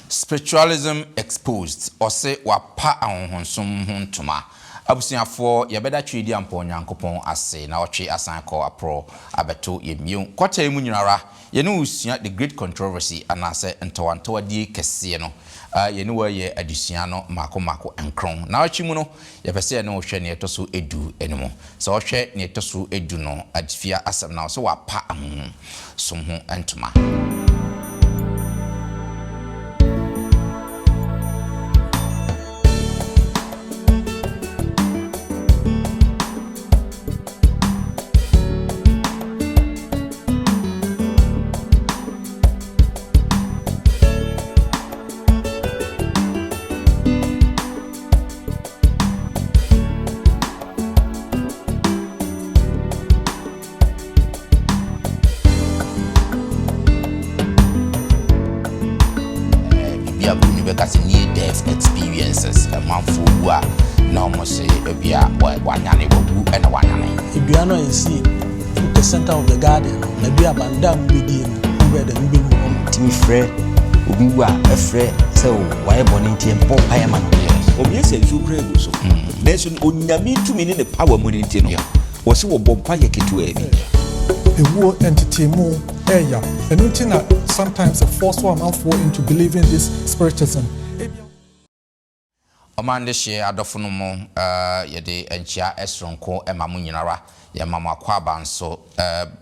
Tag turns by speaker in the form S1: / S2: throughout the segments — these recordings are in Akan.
S1: Spiritualism exposed or say wapa ahonhonsom ho ntoma abusuafo yebeda twedi ampo nyankopon ase na otwe asan call apro abeto yemio kwata emu nyinara ye ne usua the great controversy anase ntowantowadi kese no ye ne wa ye adusua no mako enkron na ochi mu no ye pese ne ohwe ne etoso edu enimo so ohwe ne etoso edu no adifia asem na so wapa ahonhonsom ho ntoma. Because near death experiences a month for no almost say a one and a 1
S2: If you are not in see the center of the garden, maybe a bandam with him, who read and be
S3: Timmy Fred, who are a Fred, so why bonnet and pop I am on yes, and you pray so. There's an only 2 minutes the power money in here. Was so a bompire to a
S4: the war entity more area and until sometimes a force one fall into believing this spiritism.
S1: Omande she adofo mo yede enchia esronko emamu nyinara ya mama kwaba nso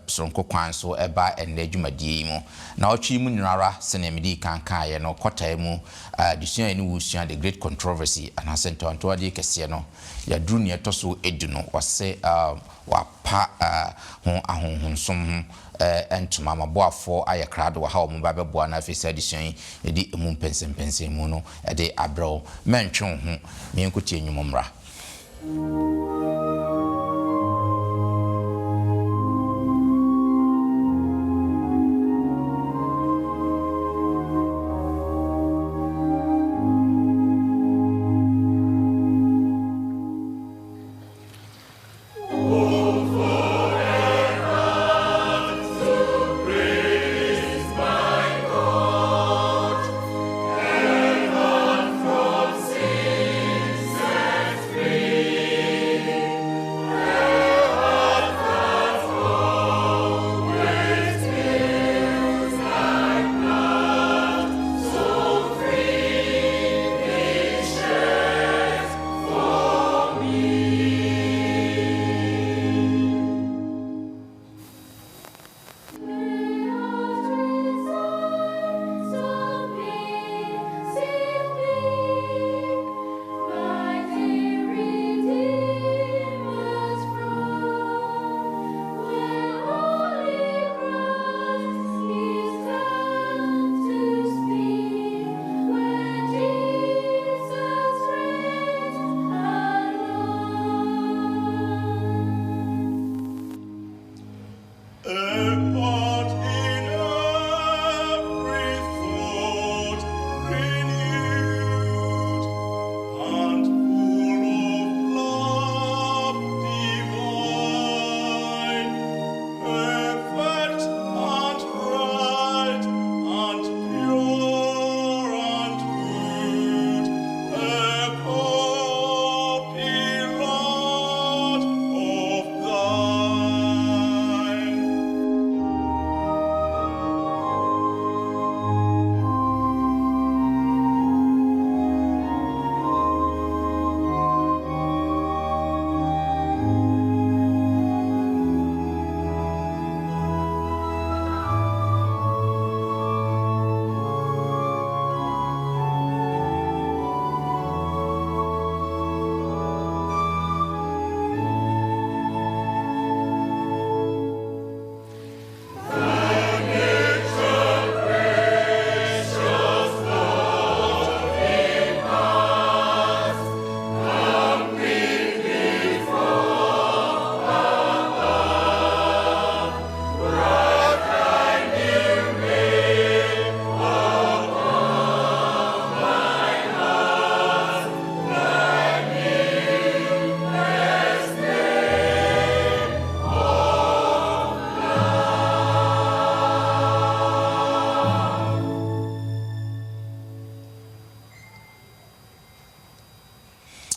S1: sronko kwan so eba enne adwumadie mu na otwi mu nyinara sene medi kankan ye no kota mu disua ene wusua the great controversy anasento antwade kese no ya duru ne etoso edu no wase wapa ho ahonhonsom entuma maboafo ayekrado wa ha o mba beboa na afisa adisuan edi emu mpensempense mu no ede abro mentwe ho menkuti enyumomra.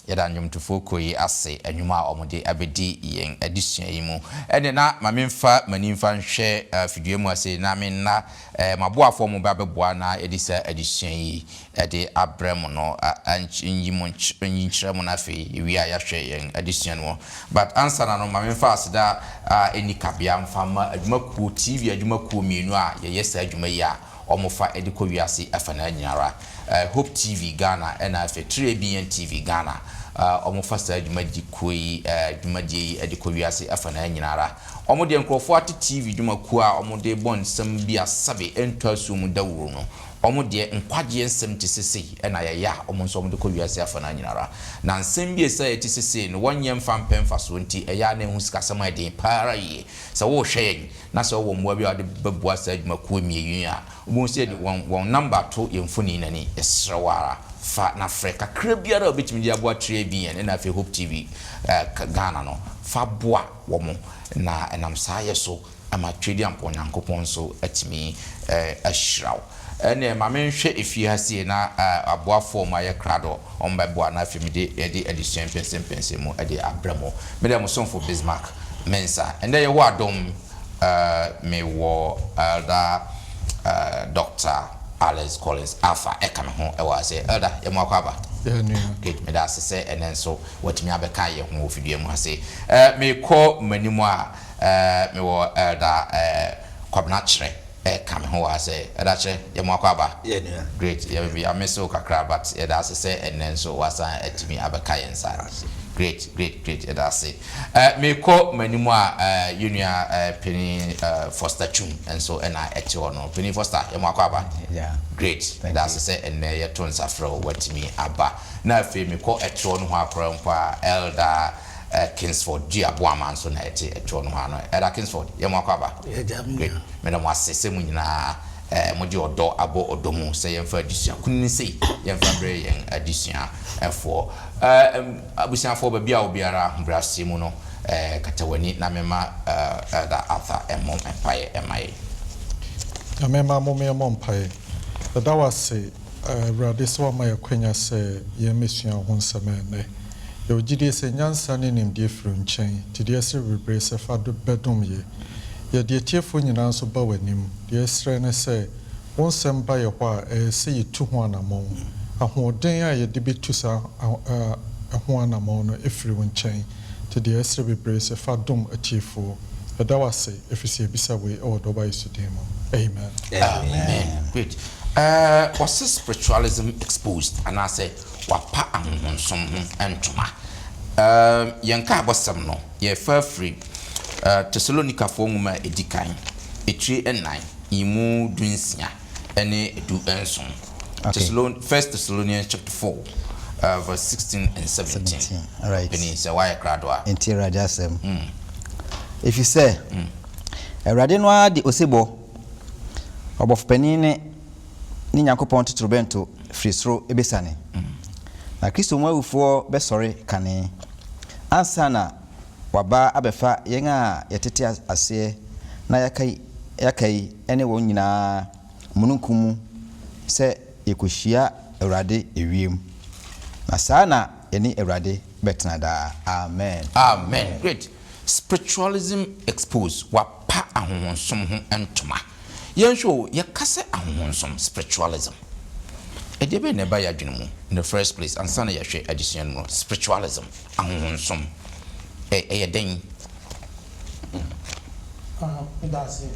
S1: yɛda nnwomtofo koyi ase anwuma a ɔmode abɛdi yɛn adesua yi mu ɛne na mamemfa manimfa nhwɛ fidua mu ase na menna maboafoɔ mu babɛboa na ɛde sɛ adesua yi ɛde abrɛ mu no nkyerɛ mu na afei ewi a yɛhwɛ yɛn adesua no but answer na no mamemfa aseda ɛni kabea mfama adwumakuo TV adwumakuo mienu a yɛyɛ saa adwuma yi a omofa ediko wiase afana nyinara Hope TV Ghana and afi 3ABN TV Ghana omofa sa dwumadi koi dwumadi ediko wiase afana nyinara omode nkrofo ate TV dwumaku a omode bon sam bia sabe entwaso mu dawuro no omode nkwaje nsem tisese na yaya omonso omode ko wiase afana nyinara na nsem bia sa tisese no wonye mfa mpemfa so nti eya na ehu sika sama de para yi sa wo hwe na so wo mwa bia de babua sa dwumaku mieyun a obo se won number to yemfoni nani esrewara fa na freka krabiara obetimi dia boa 3ABN na fe Hope TV Ghana no fa boa wo mo na enam saa yeso ama twedi ampo nyankopon so atimi ahiraw ene ma menhwe efie hase na aboafo ma ye krado ombeboa na afimide ede edition pense mu ede abramo mede mo sonfo Bismarck mensa ende ye wo adom me wo Dr. Alex Collins Alpha ekame ho e wa se elder ye mo akwaba okay me da se enen so watimi abeka ye ho ofidua mu hase me ko manimu a me wo elder kwabna kire ekame ho wa se elder kire ye mo akwaba great ye be ameso kakra but ye da se enen so wasa atimi abeka ye nsa great elder se me ko manimu a union Penny Foster Chum and so na eti ono Penny Foster ye mo akwaba great that's say and ye ton safro watimi aba na afi me ko eti ono ho akora mpa elder Kingsford Diaboama so na eti ono ho ano elder Kingsford ye mo akwaba great me na mo asese mu nyina mo di odo abo odomu se ye mfa adisua kunni sei ye mfa bre yen adisua efo abusia fo ba bia obiara mbrase mu no katawani na mema da atha emom empire emai
S4: ya mema mo mpae da wase rade so ma yakwanya se ye mesua ho nsamane ye ogide se nyansa ne nimdie fru nchen tidie se rebre se fa do bedom ye de tiefo nyina so ba wanim de sre ne se won samba ye ho a se yitu ho anamon ahoden a ye de betu sa ho anamon no efru nchen tidie sre rebre se fa dom atiefo da wase efisi ebisa we o do ba isudemo amen
S1: great was spiritualism exposed and I say wapa ahonsom entoma yanka abosam no ye fa free Thessalonica for nwoma edikan etri ennan imu dunsia ene edu enson First Thessalonians chapter 4 verse 16 and 17
S5: all right
S1: penny say why kradwa
S5: entira jasem if you say erade no ade osebo obofpani ne nyankopon totrobento frisro ebesane na Kristo mwawufo besore kane ansana waba abefa yenga yetete ase na yakai ene won nyina mununkumu se ekohia Ewrade ewiem na sana eni Ewrade betna da amen
S1: great spiritualism exposed wapa ahonsom ho entoma yensho yakase ahonsom spiritualism edebe ne ba yadwene mu in the first place ansana yahwe addition mu spiritualism ahonsom den
S2: that's it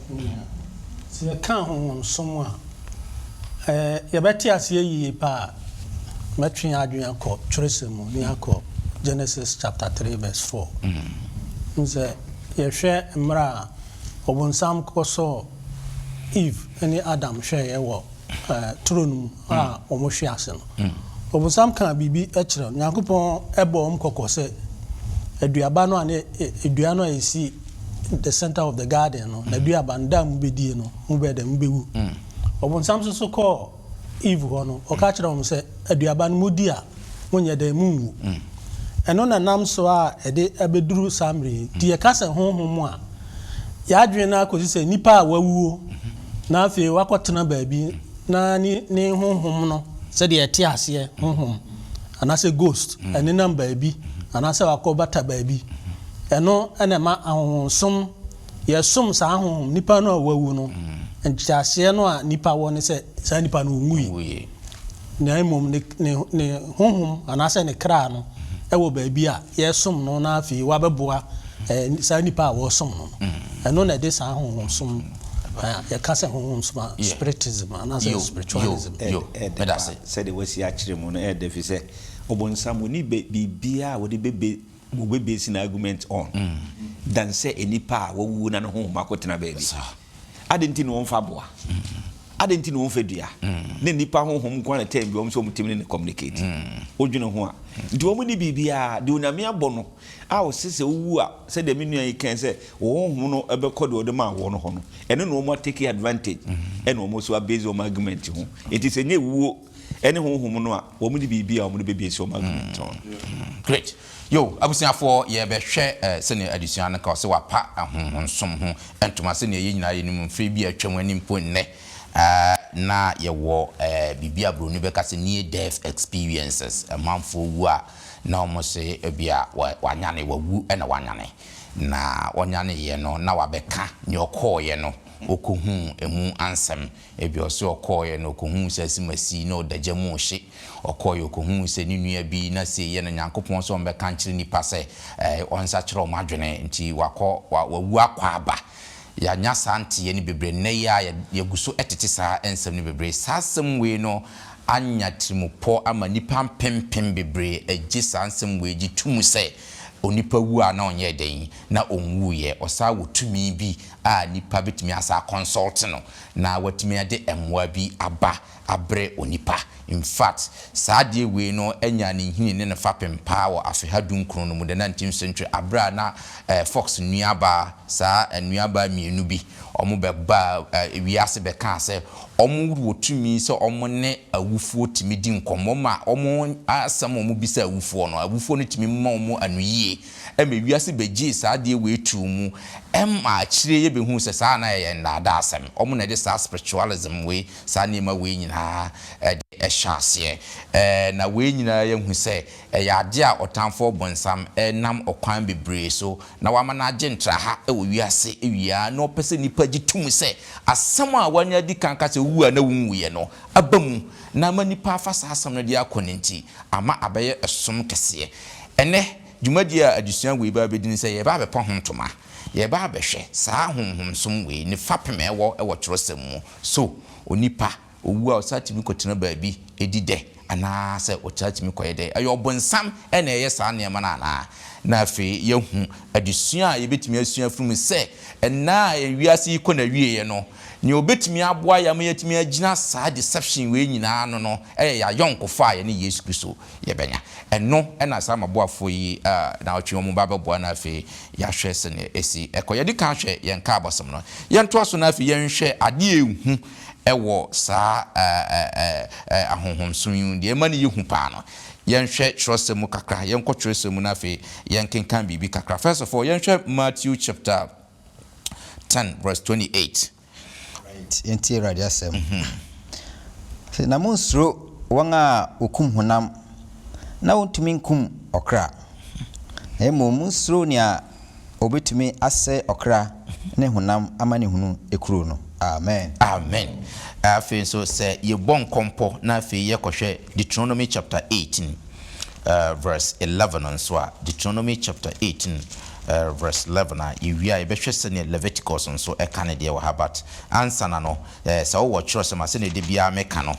S2: se kan ahonsom a yabeti asiye yi pa metwe adwen akọ twerɛsɛm ni akọ Genesis chapter 3 verse 4 nse yehwe mra obonsam koso Eve ani Adam hwe yewo tronum a omohwe ase no obonsam kan bibi ekire Nyankopɔn ebo mkokɔ sɛ aduaba no ane edua no esi the center of the garden no na aduaba ndam bedie no mbede mbewu obonsam so kɔ Eve ho no oka kire om sɛ aduaba no mudi a monye da munwu eno na nam so a ede abeduru samre die kasa honhom a ya adwen na akosi sɛ nipa a wawuo na afi wakɔtena baabi na ni honhom no sɛ de ete ase honhom anaasɛ ghost ɛne nam baabi anaasɛ wakɔ bata baabi ɛno ɛna ma ahohomsom yɛsom saa ahohom nipa no a wawu no nkyɛaseɛ no a nipa wɔ ne sɛ saa nipa no ɔnwui na mmom ne honhom anaasɛ ne kra no ɛwɔ baabi a yɛsom no na afei wabɛboa saa nipa a wɔsom no ɛno na ɛde saa honhomsom yɛka sɛ honhomsom spiritism anaasɛ spiritualism
S3: sɛde wasi akyerɛ mu no ɛda fi sɛ ɔbɔnsam ni biribiaa wɔde bɛbe si no argument on dan sɛ nipa a wɔwu na no honhom akɔtena baabi ade nti na wɔmfa boa ade nti na wɔmfa dua ne nipa honhom nkwa na time bi wɔm sɛ ɔmtimi ne communicate wodwene ho a nti wɔm ne biribiaa de onyame abɔ no a wɔse sɛ wowu a sɛdeɛ me nua yi kan sɛ wɔhonhom no ɛbɛkɔ de wɔde ma wɔ no hɔ no ɛno na wɔm take advantage ɛna wɔm so abase wɔm argument ho nti sɛ nyɛ wuo ɛne honhom no a wɔm de biribiaa wɔm de bɛbase wɔm argument ho
S1: great yo abusuafoɔ yɛbɛhwɛ sɛnea adesua no ka sɛ wapa ahonhonsom ho ɛntoma sɛnea yɛ nyinaa yɛnim mfiri bi atwam anim po nnɛ na yɛwɔ biribi a buroni bɛka sɛ near death experiences amanfoɔ wu a na ɔmo sɛ ebi a wanyane wawu ɛna wanyane na wɔnyane yɛ no na wabɛka ne ɔkɔɔyɛ no okohu emu ansɛm ebi ɔsɛ ɔkɔɔyɛ no okohu sɛ simasi na ɔdagya mu ɔhye ɔkɔɔyɛ okohu sɛ ne nua bi na sɛ yɛ no nyankopɔn sɛ ɔmbɛka nkyerɛ nipa sɛ ɔnsa kyerɛ ɔmo adwene nti wawu akɔ aba yanya saa nteɛ ne bebree nnɛ yi a yɛgu so ɛtete saa nsɛm ne bebree saa asɛm wei no anya tirimopɔ ama nipa mpempem bebree agye saa nsɛm wei gye tum sɛ onipa wu a na ɔnyɛ den na ɔnwuyɛ ɔsaa wɔtumi bi a nipa betumi asa consult no na watumi ade mmoa bi aba abrɛ onipa in fact saa deɛ wei no anya ne hini ne fa pempaa wɔ afeha dunkron no mu the 19th century abra na fox nuaba saa nuaba mienu bi ɔmo bɛba wiase bɛka sɛ ɔmo wɔtumi sɛ ɔmo ne awufuo timi di nkɔmmɔ ma ɔmo asɛm ɔmo bisa awufuo no timi ma ɔmo anuyie ɛmɛ wiase bɛgye saa deɛ wei tu mu ɛma akyire yɛ bɛhu sɛ saa na yɛ ndaada asɛm ɔmo na de saa spiritualism wei saa nneɛma wei nyinaa ɛhyɛ aseɛ na wei nyinaa yɛhu sɛ ɛyɛ ade a ɔtamfoɔ bɔnsam ɛnam ɔkwan bebree so na wama na agye ntraha ɛwɔ wiase ewia na ɔpɛ sɛ nipa gye tum sɛ asɛm a wanya di kanka sɛ wu a na wunwuye no aba mu na ama nipa afa saa asɛm no de akɔ ne nti ama abɛyɛ ɛsom kɛseɛ ɛnɛ dwumadi a adusua wei ba bɛdini sɛ yɛba abɛpɔ ho ntoma yɛba abɛhwɛ saa honhomsom wei ne fapem ɛwɔ kyerɛsɛm mu so onipa owu a ɔsatimi kɔtena baabi edi dɛ anaasɛ ɔkyatimi kɔyɛ dɛ ɛyɛ ɔbɔnsam ɛna ɛyɛ saa nneɛma no anaa na afei yɛhu adusua a yɛbɛtumi asua firi mu sɛ ɛna a wiase yi kɔ na wieɛ no ne obɛtumi aboa yɛ ma yɛtumi agyina saa deception wei nyinaa no ɛyɛ yɛayɔnkofo a yɛne Yesu Kristo yɛbɛnya ɛno ɛna saa maboafoɔ yi na ɔtwe wɔn ba bɛboa na afei yɛahwɛ sɛ ne esi ɛkɔ yɛde ka hwɛ yɛn ka abɔsɛm no yɛntoa so na afei yɛnhwɛ adeɛ ehu ɛwɔ saa ahonhomsom yi deɛ ma ne yɛhu paa no yɛnhwɛ kyerɛsɛm mu kakra yɛnkɔ kyerɛsɛm mu na afei yɛnkenkan biribi kakra first of all yɛnhwɛ Matthew chapter 10 verse 28
S5: yɛntie Awurade asɛm sɛ na monsuro wɔn a wɔkum honam na wɔntumi nkum ɔkra na mmom monsuro nea ɔbɛtumi asɛ ɔkra ne honam ama ne hunu ekuro no amen afei so sɛ yɛbɔ nkɔmpɔ na afei yɛkɔhwɛ Deuteronomy chapter 18 verse 11 nso a Deuteronomy chapter 18 verse 11 a yɛwia yɛbɛhwɛ sɛne Leviticus nso ɛka ne deɛ wɔ ha but ansa na no sɛ wowɔ kyerɛsɛm a sɛne de biara meka no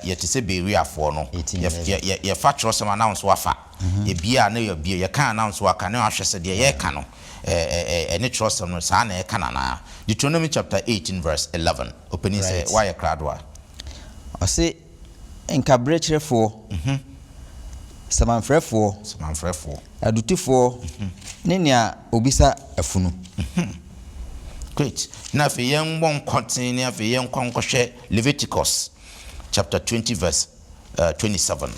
S5: yɛte sɛ Bereafoɔ no yɛfa kyerɛsɛm a na nso wafa yɛbia na yɛbia yɛka na nso waka na ahwɛ sɛ deɛ yɛka no ɛne kyerɛsɛm no saa na ɛka na Deuteronomy chapter 18 verse 11 opani sɛ wayɛ krado a ɔse nkabrɛkyerɛfoɔ samanfrɛfoɔ adutifoɔ ne nea obisa afunu great na afei yɛnbɔ nkɔten ne afei yɛnkɔ nkɔhwɛ Leviticus chapter 20 verse 27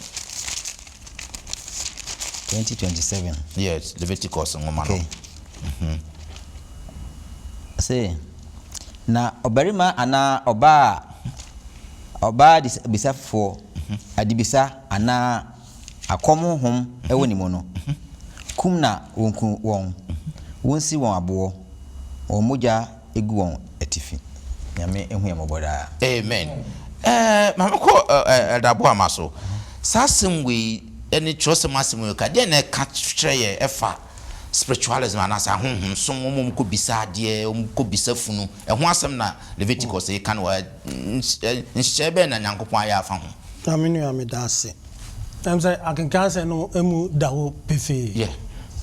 S5: yes Leviticus ngoma no say na ɔbarima ana ɔbaa de bisafo adibisa ana akom hom ewo ni mo no kum na wonku won wonsi won abo o moja egu won atifi nyame ehu yamoboda
S1: amen mama ko dabo amaso sasem we any trust masem ka de na ka twere ye efa spiritualism anasa honhom so mom ko bisa ade ko bisa funu ho asem na Leviticus e kan wa nhyebe na nyankopon aya afa ho
S2: amenu amedase I'm say I can cancel no emu dawo pefe
S1: yeah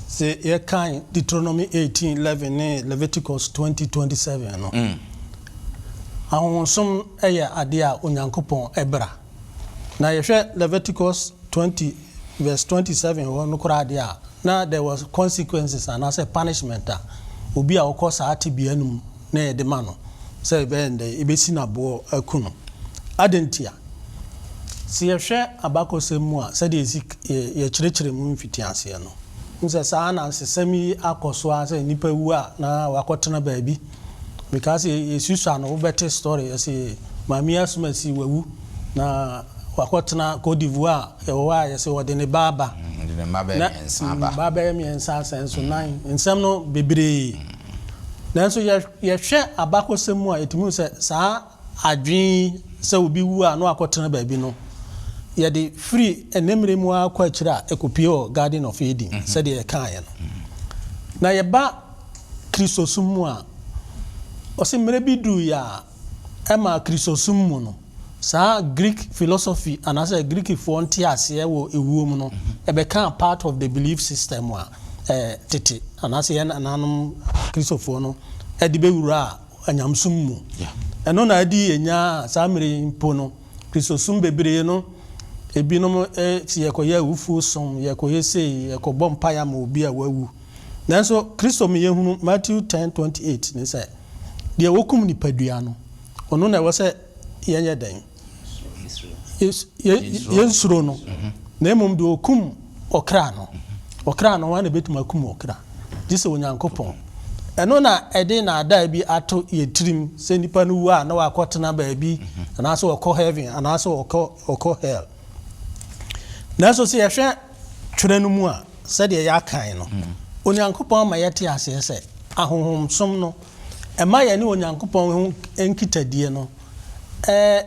S2: say ye kan Deuteronomy 18:11 Leviticus 20:27 no ahonsom eye ade a onyankopon ebra na ye hwe Leviticus 20:27 no kora ade a na there was consequences and as a punishment obi a okosa atibianum na ye de ma no say bende ebesi na bo akuno adentia si ye hwe abakosemu a se de ye kyerɛkyerɛ mu mfitiase no nse saa na sesemi akoso a se nipa wu a na wakotena baabi because yesusa no better story say mami asumasi wawu na wakotena Cote d'Ivoire ewa ye se wode ne baba
S1: de baba
S2: emiensa senso nan nsem no bebre nanso ye hwe abakosemu a etimi se saa adwen se obi wu a na wakotena baabi no ye de free enemre mu akwa kira ekopio Garden of Eden said ye kan ye no na ye ba Kristosumu a osimre bidu ya ema Kristosumu no sa Greek philosophy and as a Greek fonti ase wo ewuo mu no e be kan part of the belief system wa tete and as ye nanum Kristofo no e de be wura anyamsum mu eno na adi enya sa mere mpo no Kristosum bebre no ebinom ti yekoye wufu som yekoye sei yekobɔ mpaya ma obi a wawu nanso Kristo me yehunu Matthew 10:28 ne sɛ de wokum ni padua no ono na wose yenye den yensuro no na emom de okum okra no wana betuma kum okra dise onyankopɔn eno na ede na ada bi ato yetrim sɛ nipa no wu a na wakɔtena baabi anaso okɔ heaven anaso okɔ hell nanso se yehwe twere no mu a sɛ de ya kan no onyankopɔn ma yete ase sɛ ahonhomsom no ema ye ne onyankopɔn enkitadie no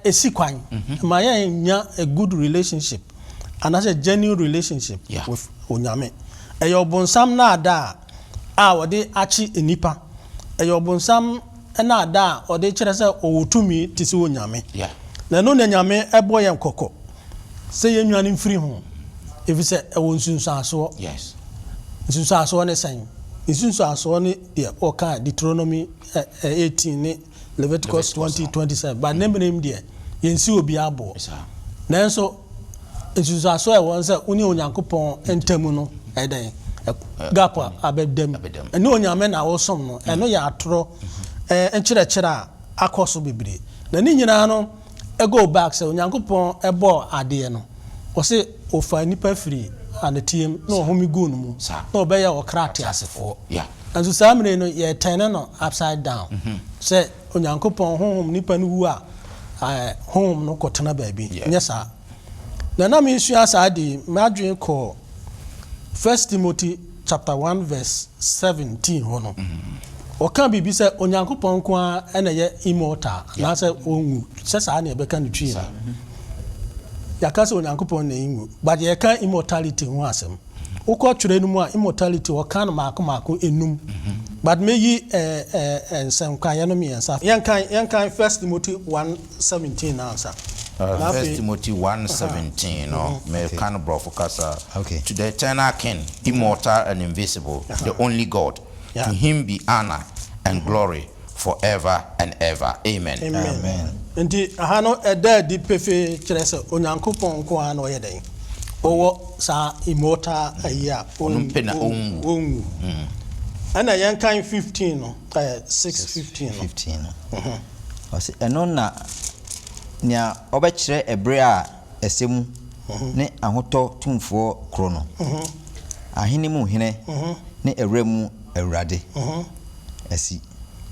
S2: esikwan ma ye nya a good relationship and as a genuine relationship with onyame eyo bonsam na ada a wode achi enipa eyo bonsam na ada ode kire sɛ owutumi tisi onyame na no nyame ebo ye nkɔkɔ sɛ yenwane mfiri ho efisɛ ɛwɔ nsunsuaso
S1: yes
S2: nsunsuaso ne sɛn nsunsuaso ne de oka Deuteronomy 18 ne Leviticus 20:27 but nemrem de yensi obi abo nanso nsunsuaso ɛwɔ sɛ oni onyankopɔn entamu no ɛdan gap abedem ene onyame na wosom no eno ya atoro enkyerɛkyerɛ akɔso bebre na ni nyina no ego back sɛ onyankopɔn ɛbɔ ade no ɔse ofa nipa firi anatiem na ɔhomi gu no mu na ɔbɛyɛ ɔkrate asefo anso samre no ye tene no upside down sɛ onyankopɔn honhom nipa no wu a honhom no kɔtena baabi nyɛ saa na me sua saa de madwen kɔ 1 Timothy chapter 1:17 hono oka bibi sɛ onyankopɔn ko a ɛna yɛ immortal na sɛ onwu sɛ saa na ɛbɛka no twi yaka sɛ onyankopɔn na enwu but yɛ ka immortality ho asɛm wokɔ twere no mu a immortality wɔka no maako enum but meyi nsɛm kwa yɛ no miɛnsa yɛnkan 1 Timothy 1:17 na ansa
S1: 1 Timothy 1:17 no me kind of focus to the eternal king immortal and invisible the only God to him be honor and glory forever and ever amen
S2: nti aha no eda di pefe kyerɛ sɛ onyankopɔn ko a na ɔyɛ den ɔwɔ saa immortal ayia
S1: onpena onwu
S2: ana yɛnkan 15 no 6:15
S5: no ɔse ɛno na nia obɛkyerɛ ebre a ɛsɛmu ne ahotɔ tumfoɔ kro no ahene mu hene ne ewremu ewrade asi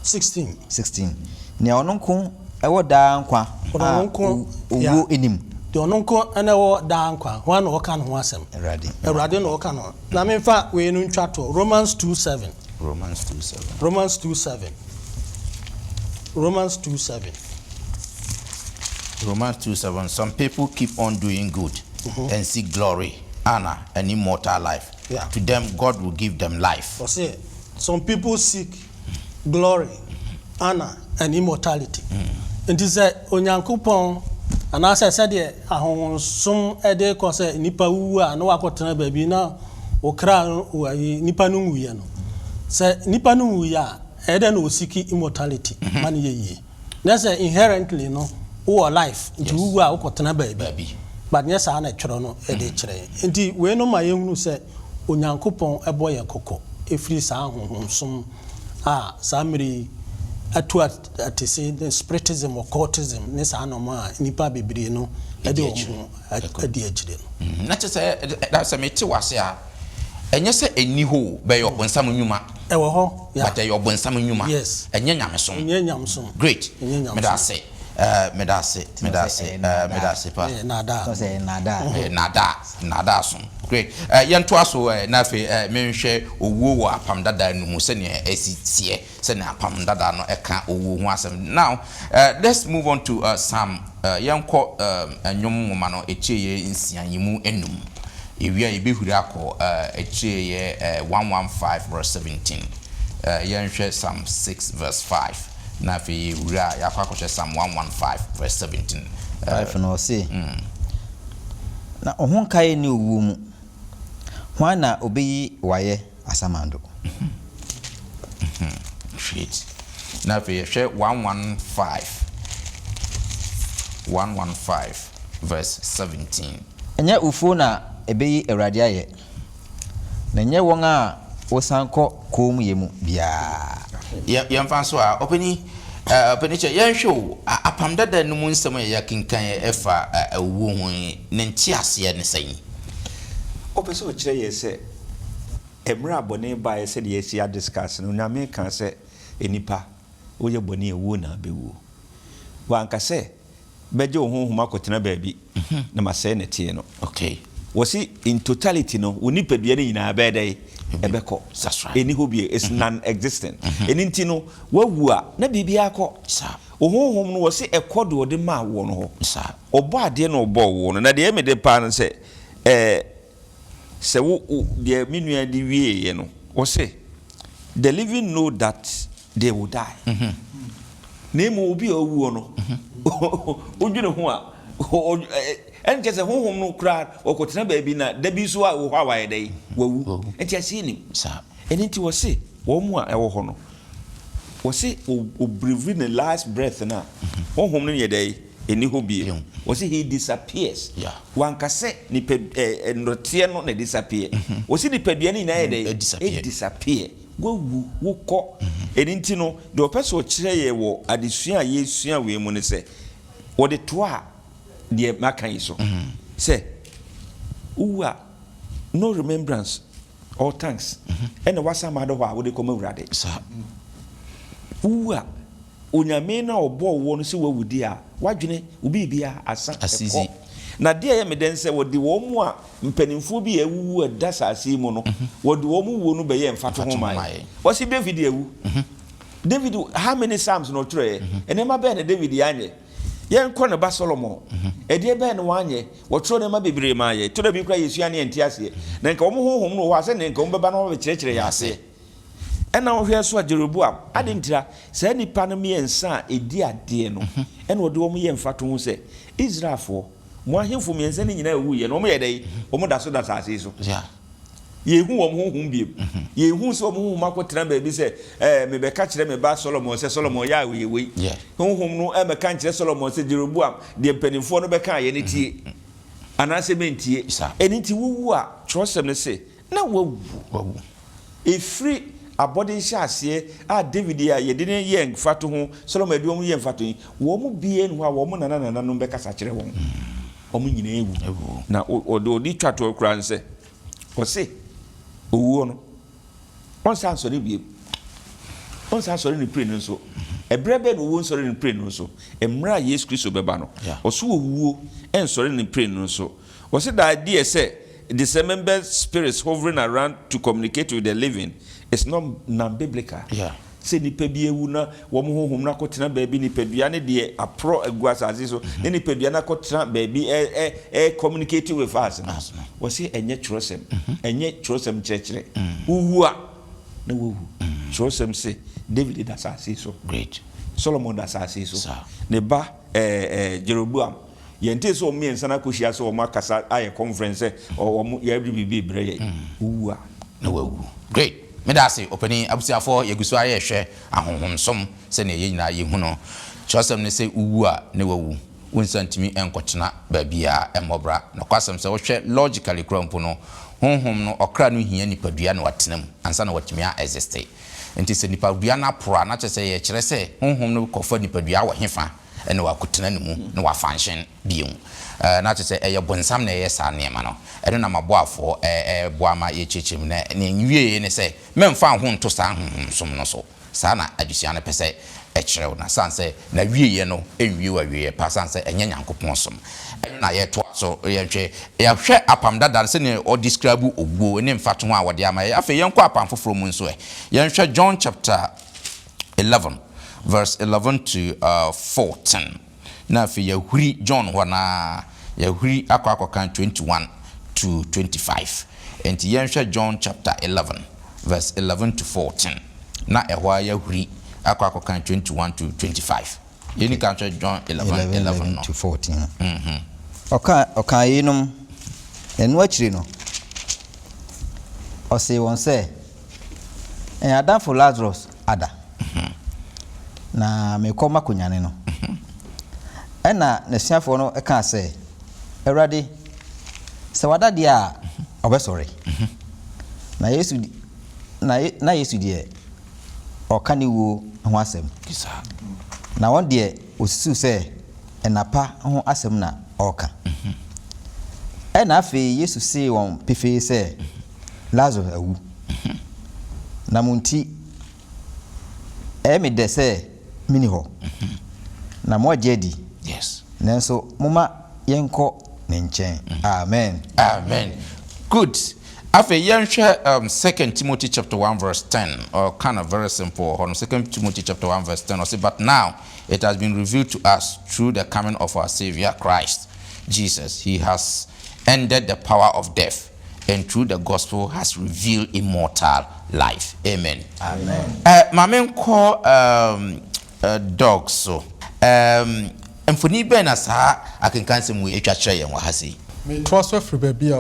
S5: 16 nia ɔno nko ɛwɔ daa nkwa owuo enim
S2: the ononko enewo dankwa one oka no asem Erade no oka no na memfa we no ntwa to Romans 2:7 Romans
S1: 2:7 some people keep on doing good and seek glory, honor and immortal life. To them God will give them life.
S2: Some people seek glory, honor and immortality. And this is onyankopon and as I said ahon som ede ko se nipa wu a no akotena baabi na okra nipa no wu ye no. Se nipa no wu ya ede no seek immortality man ye. That's inherently no or life into wu a akotena baabi. But yes ana twero no ede kire. Enti we no ma yehunu se onyankopon ebo ye kokko efiri sa ahon som samiri atu atese the spiritism or cultism ne sa no ma nipa bebre no ade omo ade agire no
S1: na che that's a meti wase a enye se eni ho be yo bonsam nwuma
S2: ewo ho
S1: but yo bonsam nwuma
S2: yes
S1: enye nyamson great me da say pa nada so great yento aso na fe menhwe owuo wo apam dada no mu se ne esitie se ne apam dada no eka owuo ho asem. Now let's move on to Psalm yanko anyom ngoma no echeye nsianyemu enum ewia ebehuri akọ echeye 115 verse 17 yanhwe Psalm 6 verse 5 na fe wura yakwa akọ Psalm 115 verse 17
S5: 5 no say na ohun kai ni owu mu hwana obeyi waye asamando
S1: shit na fe hwe 115 verse 17
S5: enya ufu na ebeyi Awurade aye na nye won a wosanko kom yemu bia
S1: yemfa so a openi che yenhwe apam dada no mu nsem ya kinkan efa awu ho ne ntiase ne sɛn
S3: opeso kire yese emra bone ba yese de yesi a discuss no nyame kan se enipa oye bone ewu na bewu wanka se beje ohunhum akotena baabi na masɛ ne tie no
S1: okay
S3: wasi in totality no onipadua ne nyina bɛdɛ ebeko eni hobie is non-existent eninti no wawu a na bibia akọ ohonhom no wose ekodo ode ma wo no ho obo ade no obo wo no na de emede pa no se wo de minua de wie no wose the living know that they will die nemo obi owu no odwene ho a enke se honhom no kra okotena baabi na da bi so a wo hwa waye dai wawu enti asi ni enti wo se wo mu a ewo ho no wo se o breathe the last breath na honhom no ye dai eni ho bie wo se he disappears wanka se ni notie no na disappear wo se ni padua ni na ye dai disappear wawu wo ko enti no de opeso kire ye wo adesua yesua we mu ne se wo de to a de makan so say uwa no remembrance all thanks and wasa mado wa we come urade uwa onyame na obo wo no se wawudi a wadwene obi bia asa eko na de ye meden se wodi wo mu a mpanimfo bi ewu adasa ase mu no wodi wo mu wo no be ye mfato ho mai wasi David ewu David how many psalms no try enema be na David yanye yen kɔ ne ba Solomon ɛde bɛn no wanye wɔtro ne ma bebre ma ye to da bi kura Yesu ane entiase na nka ɔmo honhom no wɔ ase ne nka ɔmo bɛba no kyerɛkyerɛ ya ase ɛna ɔhwɛ so a Jeroboam adentira sɛ nipa no miɛnsa edi ade no ɛna ɔde ɔmo yɛ mfato ho sɛ Israelfo mo ahemfo miɛnsa ne nyina ewu ye no ɔmo yɛ dai ɔmo da so da ase so yehu wo honhom biem yehu so wo honhom akotena ba bi se me be ka kire me ba Solomon se Solomon ya we honhom no me ka kire Solomon se Jeroboam de mpanimfo no be ka ye ne tie anase mentie eniti wuwu a trosem ne se na wawu efri abode nhyase a David ya ye de ne ye mfato ho Solomon de wo ye mfato wo mu bie no a wo mu nana no be kasa kire won wo mu nyina ewu na odi twato kura nse o se owo no on san so ni bi on san so ni pray no so ebrebe no wo nsɔre ne pray no so emra Yesu Kristo beba no ɔso owuo ensɔre ne pray no so wɔse the idea say the seven spirits hovering around to communicate with the living is not non-biblical. Say nipa bi ewu na wo mo honhom na kotena baabi nipadua ne de apro agu asase so ne nipadua na kotena baabi communicate with us. Wo say enye trosem kyerɛkyerɛ uwu a na wo trosem say David da asase so
S1: great
S3: Solomon da asase so ne ba Jeroboam yente so me nsa na kohyia so mo akasa aye conference o mo ya bibi brɛ uwu a
S1: na wo great medase opani abusiafo yegusu aye hwɛ ahonhomsom se ne yenyina yehu no kyerɛsɛm ne sɛ uwu a ne wawu wonsantimi enkɔtena baabia emobra na kwasɛm sɛ wohwɛ logically krampo no honhom no ɔkra no hia nipadua na watenam ansa na watimi a existe enti sɛ nipadua na pora na kyerɛ sɛ ye kyerɛ sɛ honhom no kɔfa nipadua wɔ hefa ene wakutena ne mu na wafanhyen biom na kyerɛ sɛ ɛyɛ bonsam na ɛyɛ saa nneɛma no ɛno na maboafo boama ye kyekyerim na ne nwie ne sɛ memfa ho nto saa honhomsom no so saa na adusua no pɛ sɛ ɛkyerɛw na sanse na wieye no enwie wa wieye pa sanse enye nyankopon som ɛno na yɛto so yɛhwɛ apam dada se ne o describe ogbo ne mfato ho a wɔde ama yɛ afei yɛnkɔ apam foforo mu nso yɛhwɛ John chapter 11 verse 11 to 14 na afei yɛhuri John ho na yɛhuri akɔkan 21 to 25 enti yɛhwɛ John chapter 11 verse 11 to 14 na ɛhɔ yɛhuri akɔkan 21 to 25 yɛni ka hwɛ John 11
S5: to 14 oka yinum enu akiri no ɔse wɔn sɛ adamfo Lazarus ada na mekɔ makonyane no ɛna nasuafo no ɛka sɛ Awurade sɛ wada deɛ a ɔbɛsɔre na Yesu deɛ ɔka ne wuo ho asɛm na wɔn deɛ osisu sɛ ɛnapa ho asɛm na ɔka ɛna afei Yesu see wɔn pefee sɛ Lazarus awu na munti ɛmɛ de sɛ mini hɔ na mo agye di
S1: yes
S5: nanso moma yɛnkɔ ne nkyɛn amen
S1: good after yɛnhwɛ 2 Timothy chapter 1 verse 10 or kind of very simple 2 Timothy chapter 1 verse 10 or say but now it has been revealed to us through the coming of our Savior Christ Jesus. He has ended the power of death and through the gospel has revealed immortal life. Amen. Mamen call dogs so mfoni be na saa akenkan sem we etwa kyerɛ yɛn wɔ ha sei
S4: me twaso afri baabi a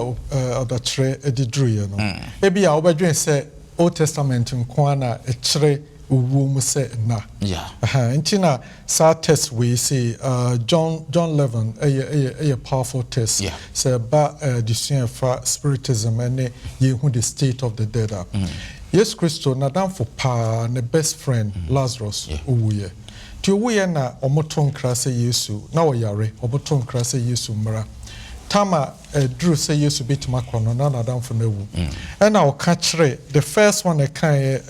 S4: ɔdakyerɛ edidruye no ebi a wobɛdwen sɛ Old Testament nko na ɛkyerɛ owuo mu sɛ na nti na saa test we say John 11 a powerful test sɛ ba disua fa spiritism and yehu the state of the dead up Yes Christo nadamfo pa ne best friend Lazarus owuye ti owuye na omoto nkra sɛ Yesu na oyare omoto nkra sɛ Yesu mra tama drew say Yesu bitima kono na nadamfo na wu and I ka kyerɛ the first one kan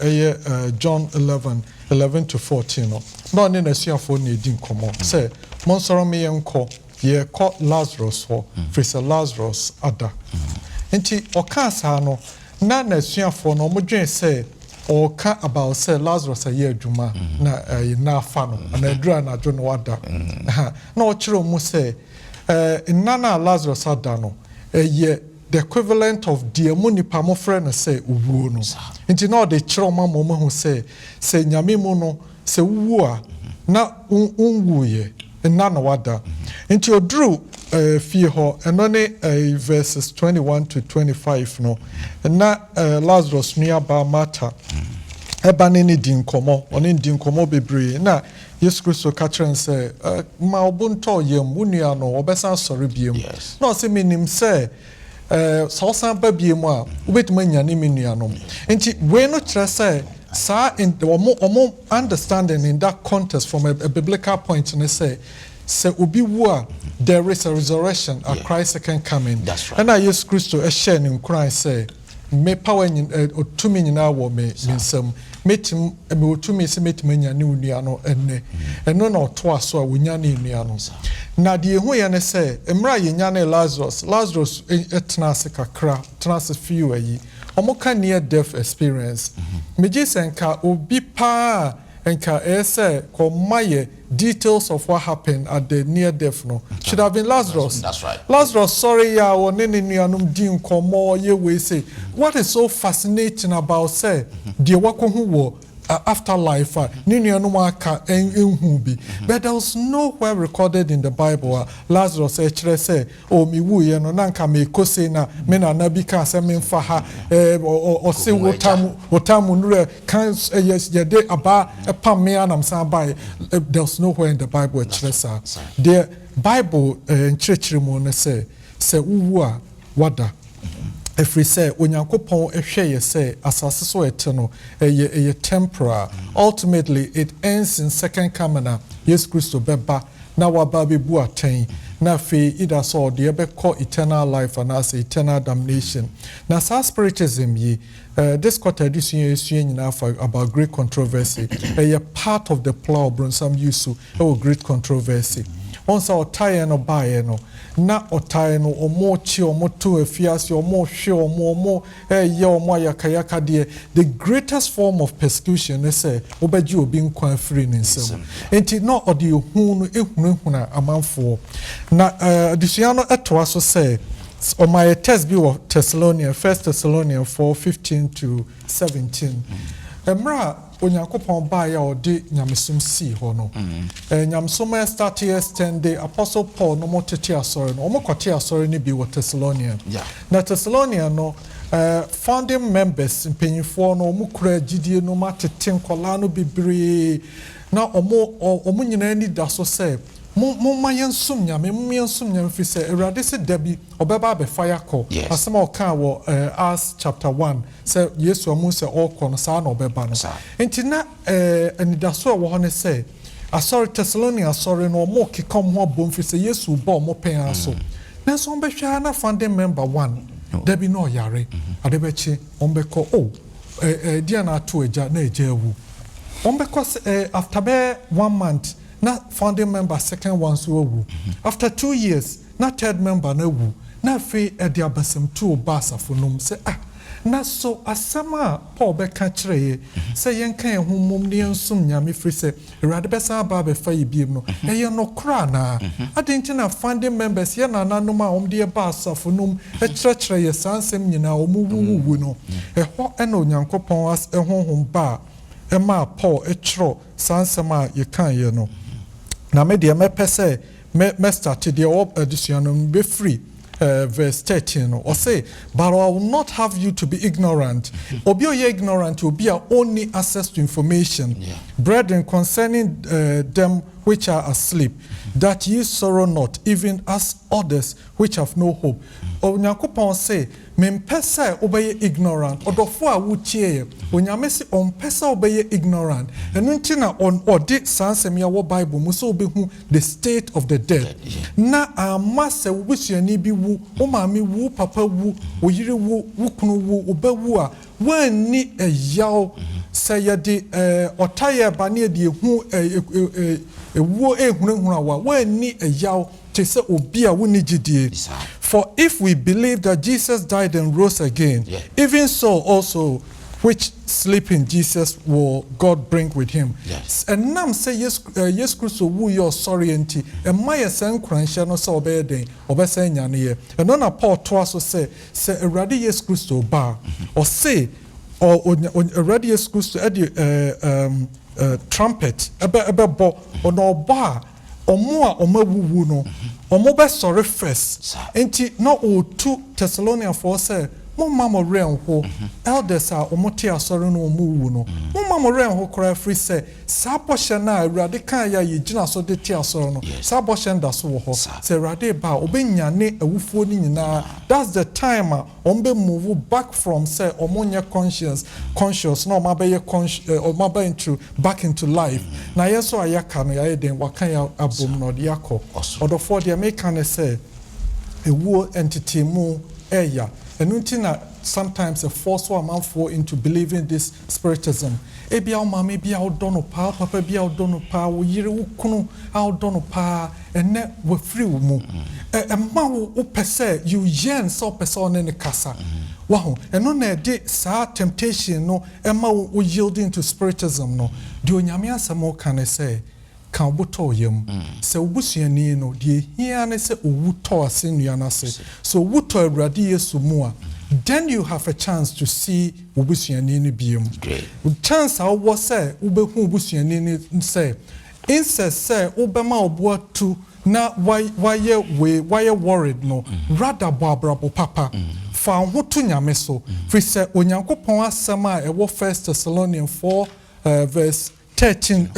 S4: John 11 to 14 no ne nasuafo na edi nkomo sɛ monsoro me yenko ye call Lazarus ho Professor Lazarus ada nti oka sa no na nasuafo no modwen sɛ oka about say Lazarus aye adwuma na fa no na adura na adwo no wada na o kyerɛ mu sɛ nana Lazarus ada no the equivalent of the munipa mo friend say uwu no nti na de kyerɛ ma mo hu say nyame mu no say uwu a na unwuye nana wada nti oduru fie ho eno ne verses 21 to 25 no na Lazarus nua ba Martha eba ne di nkomo oni di nkomo bebre na Yesu Kristo ka kyerɛ sɛ ma obunto yam wunua no obesa sɔre biem na ɔsɛ minim sɛ sɔsan ba biem a wobetuma nya ne menua no nti we no kyerɛ sɛ sa in the omo understanding in that context from a biblical point ne say obi wu a there is a resurrection a Christ second coming and I Yesu Kristo share in Christ say me power tumi nyina wo me nsam metim me otumi se metim anya ne unua no enne eno na oto aso a wonya ne unua no na de ehu ye ne se emra ye nya ne Lazarus etna ase kakra tna ase fiu ayi omoka near death experience meje senka obi pa enka ese ko maye details of what happened at the near death no should have been Lazarus.
S1: That's right.
S4: Lazarus, sorry ya woni ne nuanum din komo ye we say what is so fascinating about say the wakohu wo afterlife ni nuanum aka enhu bi but there was nowhere recorded in the Bible Lazarus ekire say o mi wu ye no nanka me kose na me na na bi ka say me mfa ha o se wotamu nure kan yes ye de aba pam me anam san bai there's nowhere in the Bible ekire sa the Bible nchirechire mu ne say uwu a wada every say onyankopon ehwe ye say asase so eteno eye temporal ultimately it ends in second coming yes Christo beba na waba bebu aten na fe either so de be call eternal life and as eternal damnation na spiritualism yi this quarter edition is about great controversy a part of the plow bronsam yusu great controversy once our tie no buy no na otae no omo chi omo to afiase omo hwe omo ye omo yakayaka de the greatest form of persecution is say obaji obi nkwa free nsem enti no ode hu no ehunahuna amanfo na adisuano eto so say on my test be of Thessalonians 1 Thessalonians 4:15 to 17 emra onyankopon ba ya odi nyamesum si ho no nyamesum start years 10 day apostle Paul no motete asori no omokote asori ni bi wo Thessalonians na Thessalonians no founding members mpanyifo no omukura gidie no matete nkola no bibre na omo nyina ni da so say mo yensum nyame fi say erade se dabi obeba be fire call asema o kan wo Acts chapter 1 say Yesu amu say all kon sa na obeba no entina anidaso wo ho ne say asori Thessalonians sorry no mo kikom ho bom fi say Yesu bo mo pen aso na so be hwa na founding member 1 dabi no yare adebechi ombeko dia na to eja na eja ewu ombeko after be 1 month na founding member second one so wu after 2 years na third member na wu na fe e dia basem to basafonum say na so asama Paul be ka kire say yenka ehumum ne ensum nyame free say erade besa ba be fa yibiem no ye no kra na adenti na founding members ye na nanom a omde basafonum e kire ye sansem nyina omuwu no ho ena onyankopon as ehonhom ba e ma Paul e kire sansem a ye kan ye no na me de me pese me start the edition be free verse 13 or say but I will not have you to be ignorant obi ye ignorant will be only access to information brethren concerning them which are asleep that ye sorrow not even as others which have no hope onyankopon say mempesa obeye ignorant odofo a wutie onyame se ompesa obeye ignorant enu ntina on odi sansem ya wo bible mu so obehu the state of the dead na amase wusuani bi wu o maami wu papa wu oyire wu wukunu wu obawu a wanni eyaw sayede otaye bane de ehu ewu ehunahuna wa wanni eyaw to say obi a woni gidie for if we believe that Jesus died and rose again even so also which sleep in Jesus will God bring with him and nam say yes Christ wu your sorry enti e my san kranhye no say obeden obesa nyane ye and na Paul to aso say erade yes Christ ba or say or erade yes Christ trumpet ebe bo ono ba omo a omawuwu no omo be sorry first enti no o 2 Thessalonians 4 say mo mama renho elders a omote asori no omuwu no mo mama renho kora free say saboshe na awurade kan ya ye gina so de ti asori no saboshe nda so wo ho say awurade ba obenyane awufuo ni nyina that's the time ombe move back from say omonye conscious no mabaye omabaye into back into life na yeso ayaka no ya den wakan ya abom no de yakọ odofo de make can say ewu entity mu eya enunti na sometimes a force one man for into believing this spiritism. Ebi our mama bi our dono pa, papa bi our dono pa, we yiri ukunu our dono pa, and ne we free mu. A man who pese you yen so person in the casa. Wow, and on a day sa temptation no, Emma will yielding to spiritism no. Do nyamia samo can I say? Kan buto yem se obusuani no de hia ne se owuto asenua se so wuto awrade yesu mu a then you have a chance to see obusuani ne biem chance a wo se ubehu obusuani ne se incest se ubema obo tu na why worried no rather boabrabo papa fa ho to nyame so fi se onyankopon asem a ewo 1 Thessalonians 4 verse 13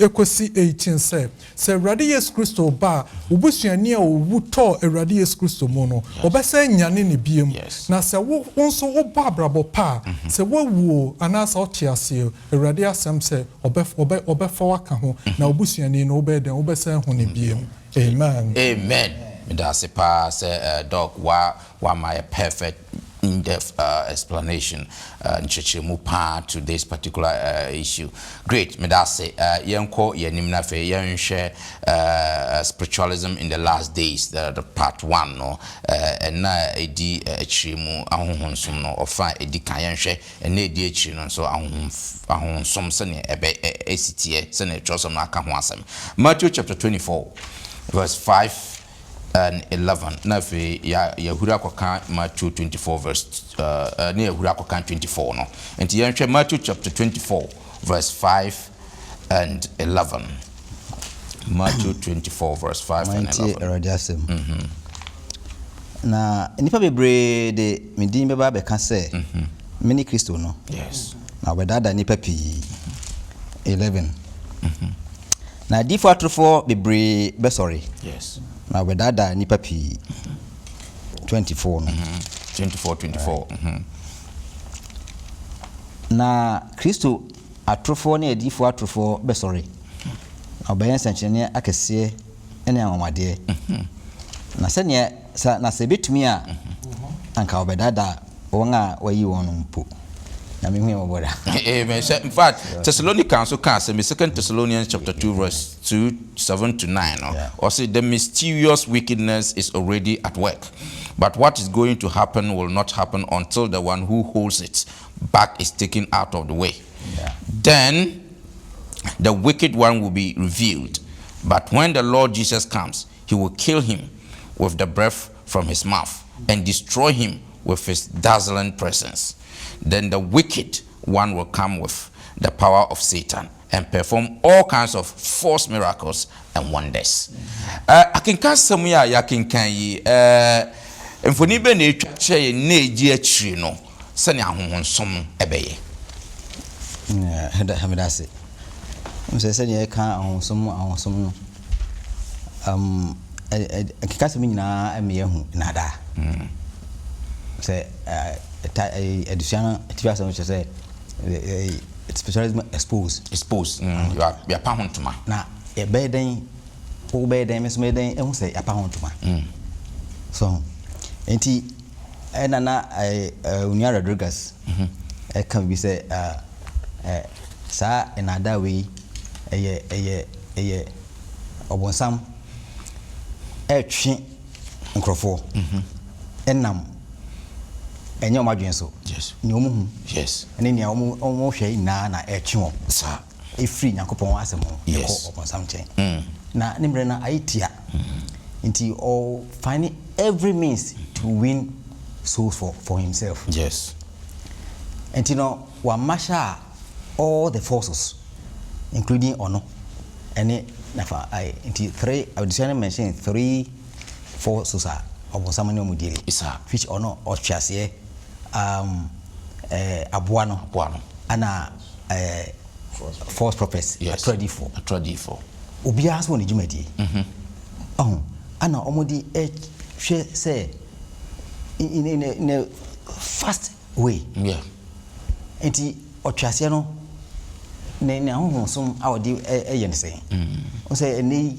S4: ekosi 18 say Awurade Yesu Kristo ba obusuani a owuto Awurade Yesu Kristo mu no obese nyane ne biem na se wo nso wo ba abrabo pa se wo wuo anasa otiase Awurade asem se obefa waka ho na obusuani no obeden obese ho ne biem amen
S1: That's a pass, dog. Why my perfect in-depth explanation to this particular issue. Great, me that say yanko yenimna fe yan share spiritualism in the last days, the part 1 no and na edi chimu ahonsom no ofa edi kan yan share and na edi chi no so ahonsom se ne ebe esitie se ne twosom na aka ho asem. Matthew chapter 24 verse 5 and 11. Nafi Yahura Kokan Matthew 24 verse near Yahura Kokan 24 no. And the Matthew chapter 24 verse 5 and 11. Matthew 24 verse 5 and 11.
S5: Na nipa bebre de medin beba be ka se mini Kristo no.
S1: Yes.
S5: Na wedada nipa pi 11. Na di for atrofo bebre be sorry.
S1: Yes.
S5: Na wedada nipa pi 24 no.
S1: 24.
S5: Na Kristo atrofo na edifo atrofo be sorry. Obayen sanchene akese ene amamade. Na se ne na se betumi a anka obedada won wayi won mpo. Na me hu oboda.
S1: Amen. In fact, Thessalonians so can say 2 Thessalonians chapter 2 verse 7 to 9 or say the mysterious wickedness is already at work. But what is going to happen will not happen until the one who holds it back is taken out of the way. Then the wicked one will be revealed. But when the Lord Jesus comes, he will kill him with the breath from his mouth and destroy him with his dazzling presence. Then the wicked one will come with the power of Satan and perform all kinds of false miracles and wonders. I can cast some ya can yi mfoni be na etwa ye na eji achiri no se ne ahonhonsom ebeye.
S5: Hamidase. Se ne ka ahonhonsom no. Akikasa mi nyina ame hu na da. Se education activity which say spiritualism exposed
S1: you are pahontuma
S5: na e beden o beden meso beden e hu say apahontuma so enti na Unia Rodriguez e kan bi say sa enada we eye obonsam e twi nkrofo enam enye omadwen so
S1: yes
S5: ni omuhu
S1: yes
S5: ene ni omo hwe na etwe
S1: sa
S5: e free yakopon asem
S1: yes
S5: ko opon chen na nimre na aitia nti all finding every means to win souls for himself
S1: yes
S5: and wa masha all the forces including ono ene nafa I nti 3 I would say mention 3 forces are opon samani omudiri
S1: isa
S5: which ono otwase abuano ana false prophets
S1: atradifo
S5: obia so ne jumadi ana omodi hwe say in a fast way enti otwase no ne ahonsom awodi eye say o say eni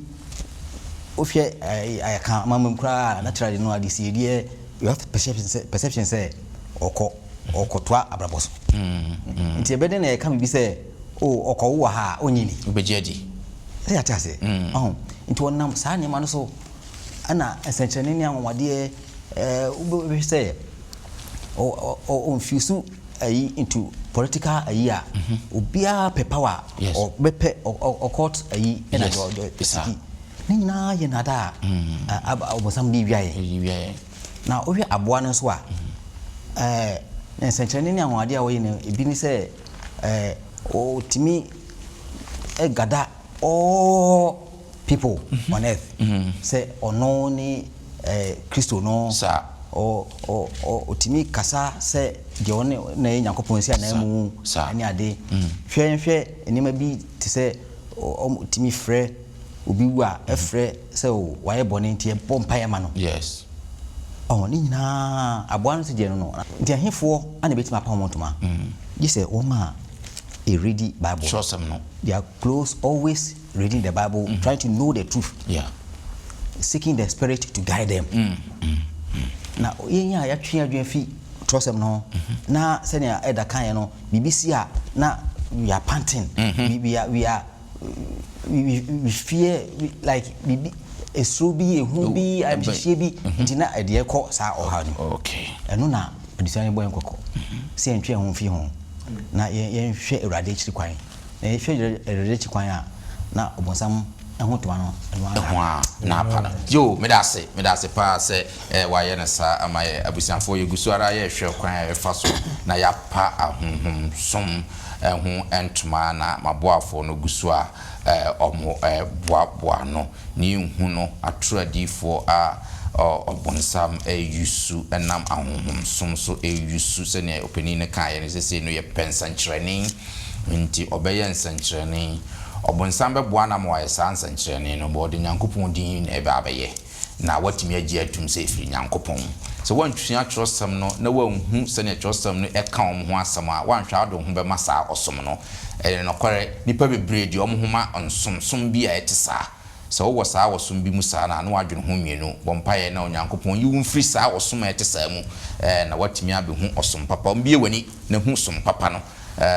S5: o hwe ayaka mamam kra naturally no adi see you have perception say okotoa abraboso nti ebede na eka bi se o okowo ha onyini
S1: ubejedi
S5: ya tase nti wonnam saa ne ma no so ana esenchene ne anwade ube say o infusu into political a obia pe power or bepe or court ena do ni na ye nada obosam bi wiaye na ohwe aboa no so a ensenchene ne anwade a wo ne ebi ni say o timi gada all people on earth say ono ni Kristo no
S1: sa
S5: o timi kasa se de one na Yakobon sia na mu ani ade hwehwe enima bi te se o timi frɛ obi wu a efrɛ se o waye bɔne ntie pompa ya ma no
S1: yes
S5: ni nyina aboa no se je no nti ahefo ana betima pa montoma yi se o ma a reading Bible
S1: sure some no
S5: they are close always reading the Bible trying to know the truth seeking the Spirit to guide them na yenya ya twa adwen fi trosem no na senia eda kan no BBC a na we are panting we fear like bibi esrobi ehubi abihye bi ntina ede ekọ sa oha no
S1: okay
S5: eno na producer boy nkoko se ntwe ho fi ho na ye hwe Awurade chiri kwan na ye hwe Awurade chiri kwan a na obonsam ehotwa no
S1: na pa yo medase pa se waye na sa amaye abusianfo ye gusu ara ye hwe kwan e fa so na ya pa ahonhom som ho entuma na maboafo no gusu a omo boa no ni hu no atradifo a obonsam yusu enam ahonhom som so yusu se ne openi ne kan ye se no ye pensankyereni nti obeye nsankyereni obonsam be boa na mo aye sansa nkyerene no bo de Nyankopon din na ebe abaye na watimi agi atum se fi Nyankopon so wantwua trosam no na wanhu se ne trosam no e ka om ho asam a wanhwa ado ho be masa osom no no kware nipa bebre di om homa onsomsom bi a etisa so wo saa wosom bi mu saa na wadwene ho mienu bompaye na Nyankopon yi wumfiri saa wosom etisa mu na watimi abehu osom papa mbie wani na hu som papa no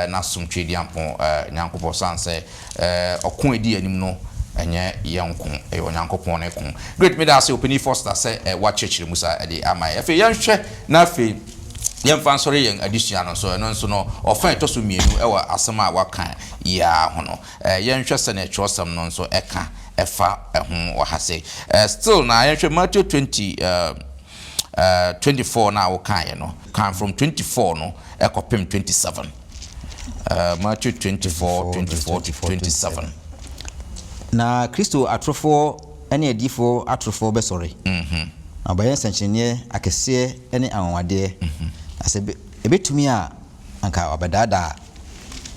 S1: na somtwedi ampon Nyankopon sanse okon edi anim no enye yenkon Nyankopon ne kon great me da say openi foster say wa chechire musa edi amai afi yenhwe na afi yemfa nsore yen adisua no so eno nso no ofan to so mienu ewa asema waka ya ho no yenhwe se na twosam no nso eka efa ho wahase still na yenhwe Matthew 24 na wo kan ye no kan from 24 no ekopem 27 Matthew 24:27 na Kristo atrofo ene adifo atrofo besore abayen sanchenie akese ene anwade asebe ebetumi a anka obedada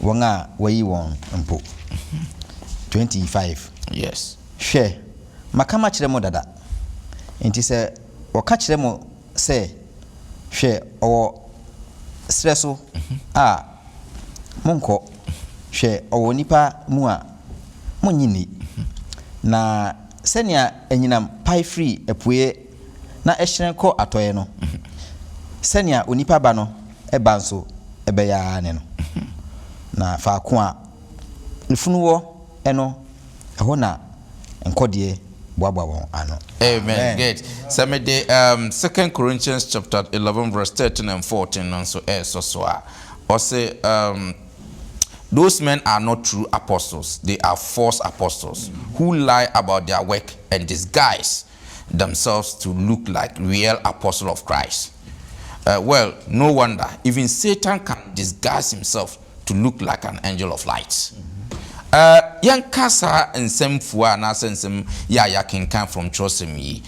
S1: won a wayi won mpo 25 yes
S5: hwe makama kire mo dada enti se woka kire mo se hwe owo streso a monko hwe owo nipa mu a monyini na senia enyinam pai free epue na ehyeren ko atoye no senia onipa ba no eba nso ebeya ne no na fa ko a ifunuwo eno eho na enkode boaba won ano
S1: amen good so me the 2 Corinthians chapter 11 verse 13 and 14 so so or say those men are not true apostles, they are false apostles who lie about their work and disguise themselves to look like real apostles of Christ. Well, no wonder, even Satan can disguise himself to look like an angel of light. Yankasa and Semfua na sensem ya can from Chosemi.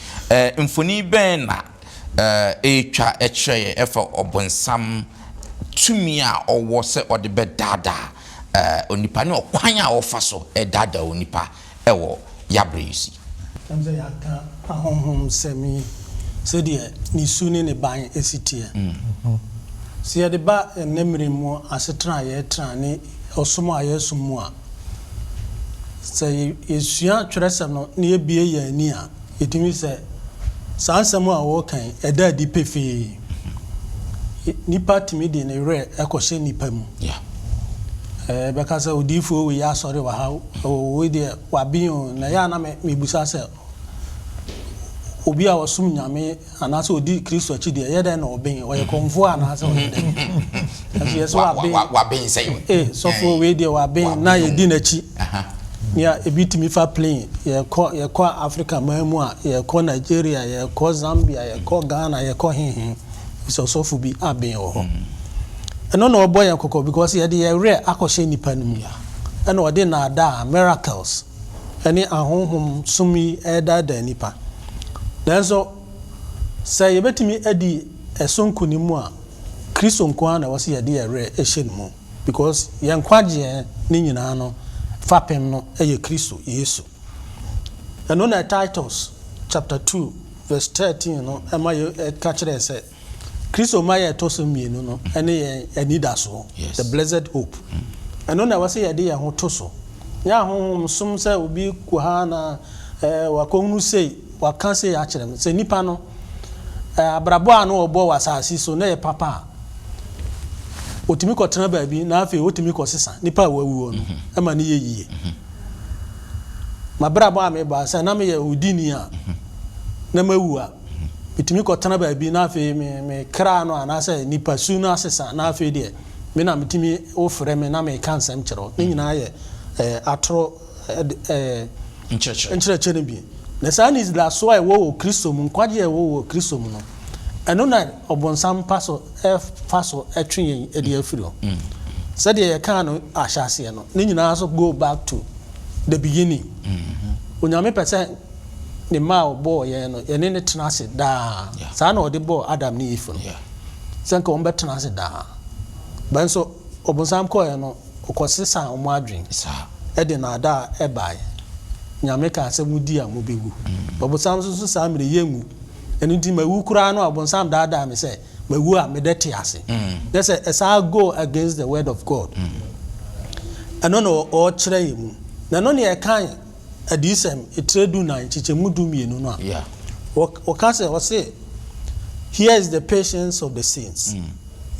S1: Infoni bena echa eche efa obonsam tumia or wose or the bedada. Onipa ne okwanya ofa so edada onipa ewo yabre yisi
S2: tamze yaka ahonhom semi se de ni suni ne ban esitie se ye de ba nemre mu asetra ye tra ne osomo ayesumu a se yesua twerɛsɛm no ne ebie ye ani a etimi se sansɛm a wo kan eda di pefe nipa timi de ne re ekɔhye nipa mu bɛka sɛ odifo we ya sɔre wa ha we de wa bin na ya na me busa sɛ obi a wɔsum nyame anaasɛ odi kristo akyi de yɛ dɛn na ɔben ɔyɛ kɔmfo anaasɛ ɔyɛ dɛn ɛfie sɛ wa ben sɛ sɔfo we de wa ben na yɛ di n'akyi ya ebi timi fa plane yɛkɔ Africa mamu a yɛkɔ Nigeria yɛkɔ Zambia yɛkɔ Ghana yɛkɔ hehe so sɔfo bi aben wɔ hɔ ɛno na ɔbɔ yɛn kɔkɔ because yɛde yɛwerɛ akɔhyɛ nipa no mu ɛna ɔde na ada miracles ɛne ahonhom sumi ɛdada nipa nanso sɛ yɛbɛtumi adi ɛso nkonimu a Kristo nkoa na wɔsɛ yɛde yɛwerɛ ɛhyɛ no mu because yɛn kwagyeɛ ne nyinaa no fapem no ɛyɛ Kristo Yesu ɛno na Titus chapter 2 verse 13 no ɛma yɛ ka kyerɛ sɛ Kristo ma yɛ to so mienu no ɛne yɛ anida so the blessed hope ɛno na wɔsɛ yɛde yɛn ho to so nya ho som sɛ obi kɔ ha na wakɔhunu sei waka sei akyerɛ m sɛ nipa no abrabɔ a no ɔbɔ wasase so na yɛ papa otimi kɔtena baabi na afei otimi kɔsesa nipa a wawuo no ɛma ne yɛ yie mabrabɔ a meba sɛ na me yɛ odini a na mawu a bitimi kɔtena baabi na afei me kra no anaasɛ nipa su no asesa na afei deɛ me na metimi ofrɛ me na me ka nsɛm kyerɛ ne nyinaa yɛ atoro nkyerɛkyerɛ bi na saa ni la so a ɛwɔ wɔ Kristo mu nkwagye a ɛwɔ wɔ Kristo mu no ɛno na ɔbɔnsam pa so ɛfa so ɛtwe yɛn ɛde afiri hɔ sɛdeɛ yɛka no ahyɛaseɛ no ne nyinaa so go back to the beginning onyame pɛ sɛ ne ma ɔbɔɔ yɛn no yɛne ne tena ase daa saa na ɔde bɔɔ Adam ne Eve no sɛ nka wɔn bɛtena ase daa bɛn so ɔbɔnsam kɔɔɛ no ɔkɔsesa wɔn adwene ɛde na ada ɛbaeɛ nyame ka sɛ mudi a mobɛwu ɔbɔnsam so saa mmere yɛnwu ɛno nti mawu koraa no ɔbɔnsam daadaa me sɛ mawu a mede te ase yɛ sɛ ɛsaa go against the word of God ɛno na ɔkyerɛ yɛ mu na ɛno ne yɛkan adisɛm ɛtire du nan kyekyɛmu du mmienu no a wɔka sɛ wɔse here is the patience of the saints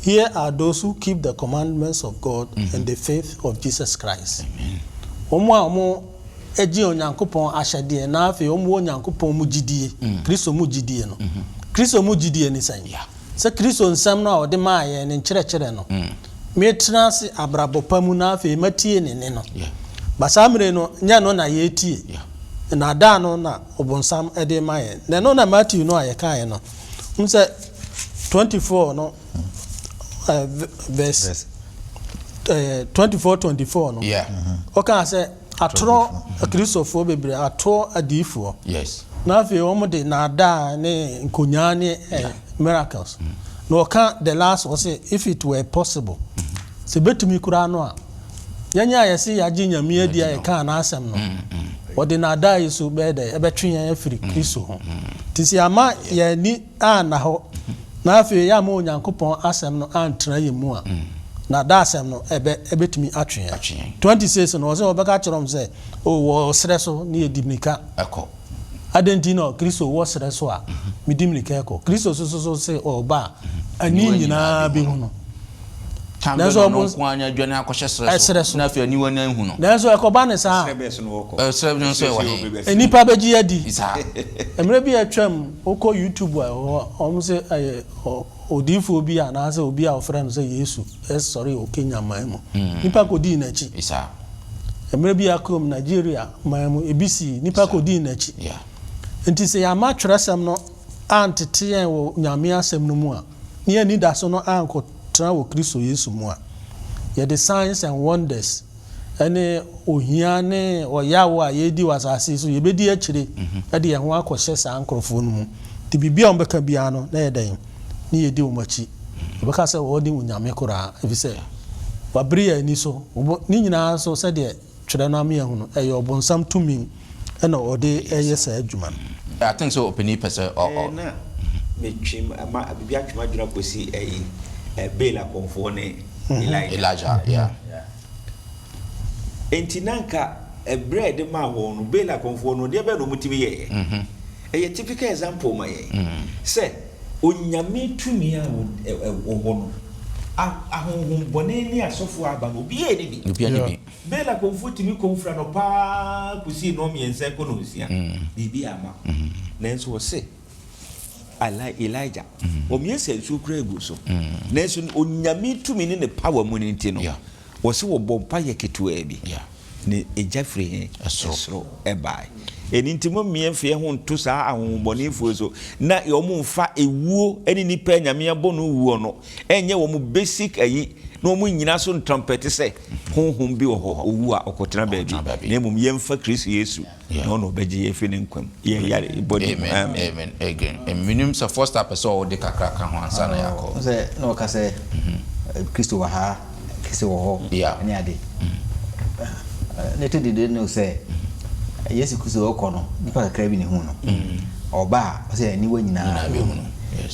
S2: here are those who keep the commandments of God and the faith of Jesus Christ wɔn a wɔn ɛgye onyankopɔn ahyɛdeɛ na afei wɔn wɔ onyankopɔn mu gyidie Kristo mu gyidie no Kristo mu gyidie ne sɛn sɛ Kristo nsɛm no a ɔde maa yɛn ne nkyerɛkyerɛ no metena ase abrabɔ pa mu na afei matie ne ne no basa mmere no nyɛ no na yɛtie na da no na ɔbɔnsam ɛde maa yɛn na no na Matthew no a yɛkaeɛ no sɛ 24 no verse 24 no ɔka sɛ atoro Kristofoɔ bebree atoro adiifoɔ na afei wɔn de naadaa ne nkonyaa ne miracles na ɔka the last was say if it were possible sɛ betumi koraa no a yɛnyɛ a yɛse yɛagye nyame adi a yɛka anaasɛm no wɔde naadaa yi so bɛyɛ dɛ ɛbɛtwe yɛn afiri Kristo ho nti sɛ ama yɛni anna hɔ na afei yɛ ama onyankopɔn asɛm no antena yɛ mu a na da asɛm no ɛbɛtumi atwe yɛn 26 no wɔsɛ wɔbɛka kyerɛ m sɛ wɔ serɛ so ne yɛdi mmirika ɛkɔ adɛnti no Kristo wɔ serɛ so a medi mmirika ɛkɔ Kristo so sɛ ɔba a ani nyinaa bɛhu no nanso ɛkɔba ne saa nnipa bɛgye adi mmerɛ bi atwam wokɔ YouTube a ɔm sɛ odiifo bi anaasɛ obi a ɔfrɛ no sɛ Yesu ɛsɔre ɔkenya man mu nipa kɔdii n'akyi mmerɛ bi akɔm Nigeria man mu ebisi nipa kɔdii n'akyi nti sɛ yɛama twerɛsɛm no antete yɛn wɔ nyame asɛm no mu a ne yɛni da so no ankɔtena wɔ Kristo Yesu mu a yɛde signs and wonders ɛne ohia ne ɔyawo a yɛdi wɔ asase so yɛbɛdi akyire ɛde yɛn ho akɔhyɛ saa nkurɔfoɔ no mu nti biribi a ɔmbɛka biara no na yɛdɛn ne yɛdi wɔn akyi ɔbɛka sɛ wɔde wo nyame koraa ɛfi sɛ wabere yɛ ani so ne nyinaa so sɛdeɛ twerɛ no ama yɛn ho no ɛyɛ ɔbɔnsam tumi ɛna ɔde ɛyɛ saa adwuma no
S1: I think so opinion person
S3: na metwim ama bibi atwuma dwura kosi Bela konfo ne
S1: Elijah
S3: enti nanka bread ma wo no Bela konfo no de be no mutimi ye typical example ma ye say onyame tumi a wo no ahonhom bone ni asofo aba no bi e ni bi bela konfutimi konfra no pa kusi no miense ko no sia bibi ama nenso wo se Elijah omiese su kura egu so nenso onyame tumi ni ne power mu ni nti no wo se wo bompa ye ketu e bi ne ejafre esro ebai enintimo miemfe ho nto saa ahonbonefo so na yo mu mfa ewuo eni nipa nyame abono wuo no enye wo mu basic ayi no mu nyina so trumpet se honhom bi wo owu a okotena baabi na mum yemfa Kristo Yesu no no beje yefe ne nkwam ye yare body
S1: amen again minimum so first person o de kakra ka ho ansa na yakọ
S5: se no ka se Kristo wa ha Kristo wo ho ni ade ne to de no se Yesu Kristo okono nipa kakra bi ne hu no oba o se aniwa nyina be hu no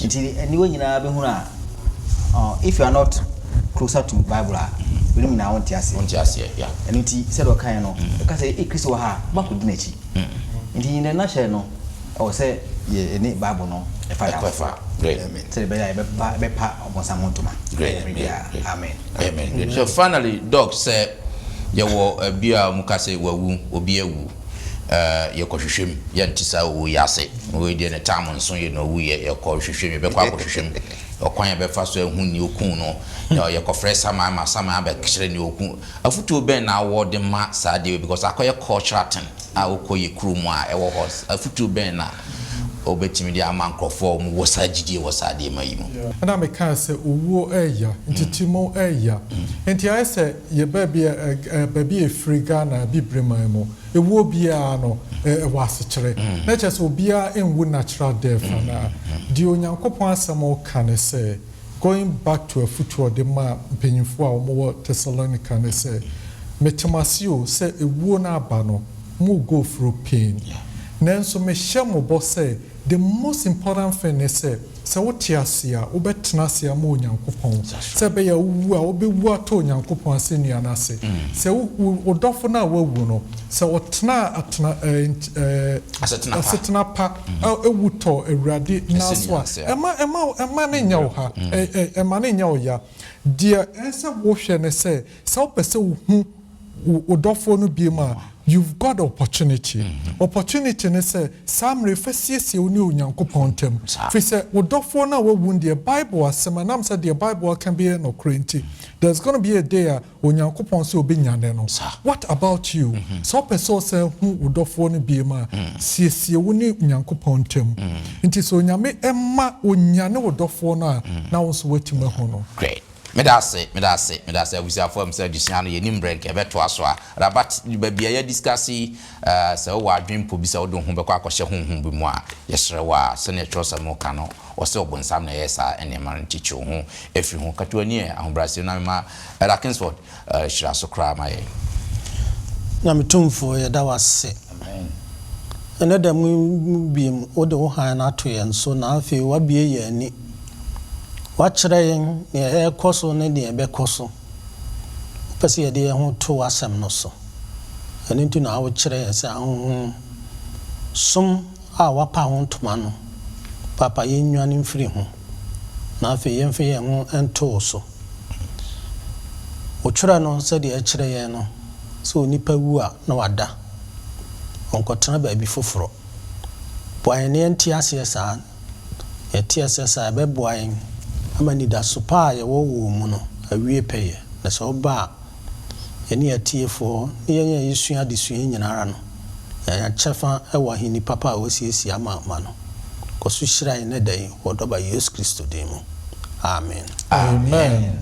S5: nti aniwa nyina be hu na if you are not closer to Bible we mean I want to say
S1: yeah
S5: and nti said o kan no ka say Kristo wa ha ba ko di na chi nti ne na hye no o se ye ni Bible no e fa ya
S1: great
S5: say be ya be pa obosa montoma
S1: great amen so finally doc say yewo bia mukase wawu obi awu yekohwehwem ye ntisa wo yase we de ne tam nso ye no wu ye yekohwehwem be kwa kohwehwem okwan be fa so ehu ni okun no yekofre sama be kire ni okun afutu ben na wo de ma sade because akoye cultural thing a okoye krumu a ewo hos afutu ben na obetimi dia amankofo mu wosagidie wosade mayimu
S4: na me kan se owo eya ntitimo eya enti I say ye baby efriga na bibrema mu ewo bia no wasechire na chese obia enwu natural death na di onyankopon asemo kan se going back to a future de ma mpanyimfo a omo Thessalonica ne se metimasio se ewo na aba no mu go through pain nanso me hyemo bo se the most important thing is say what tiasia obetnasia mo onyankopon say be ya wu a obewu ato onyankopon asenu anase say odofo na wawu no say otna atna asetna pa ewu to ewrade naswa ema ne nya wo ha ema ne nya wo ya dia ense wo hwe ne say opese hu odofo no biema you've got opportunity. Opportunity ne say some refesie oni onyankopon tem. Fi say wodofo na wawun the Bible asema nam say the Bible can be no krenti. There's going to be a day onyankopon say obinyane no. What about you? So person say hu wodofo no biema siesie oni onyankopon tem. Nti so nyame emma onyane wodofo na wo so wetima ho no.
S1: Great. Medase we say for himself disiano ye nimbre nke beto aso a rabat bia ya discussi se wo adwempo bi se wo do ho bekọ akọhye honhom bi mu a yesre wa se ne trosa mo ka no wo se obonsam na yesa ene man ntichi ho efi ho katwani ahobrase na ma Kingsford shira so kra ma ye
S2: na metumfo ye da wase amen ene da mu bi wo de wo han na to ye nso na afi wa bie ye ani wachire yen ne ekoso ne de ebekoso pese ye de ho to asem no so ene nti na awo chire ye se ahon sum a wapa ho ntoma no papa ye nwane mfiri ho na afi ye mfe ye ho ento so o chira no se de chire ye no so nipa wu a na wada onkotena ba bi foforo boan ne enti ase sa ye tie ase sa be boan amani da sopa ye wo mu no awie peye na so ba ye ne atiefo ne ye yesua de sua nyinara no ya chefa ewo hini papa o siesi ama no ko so hira ne dai wo do ba Yesu Kristo dem amen
S4: amen